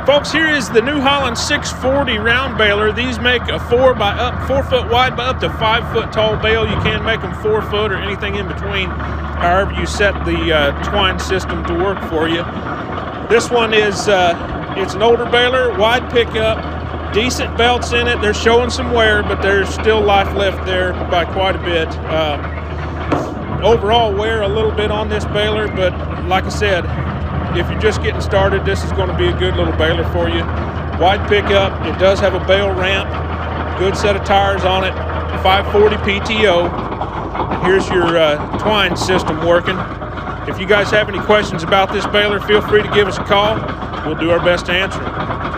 Folks, here is the New Holland 640 round baler. These make a 4 foot wide by up to 5 foot tall bale. You can make them 4 foot or anything in between, however you set the twine system to work for you. This one is it's an older baler, wide pickup, decent belts in it. They're showing some wear, but there's still life left there by quite a bit. Overall wear a little bit on this baler, but like I said, if you're just getting started, this is going to be a good little baler for you. Wide pickup, it does have a bale ramp, good set of tires on it, 540 PTO. And here's your twine system working. If you guys have any questions about this baler, feel free to give us a call. We'll do our best to answer them.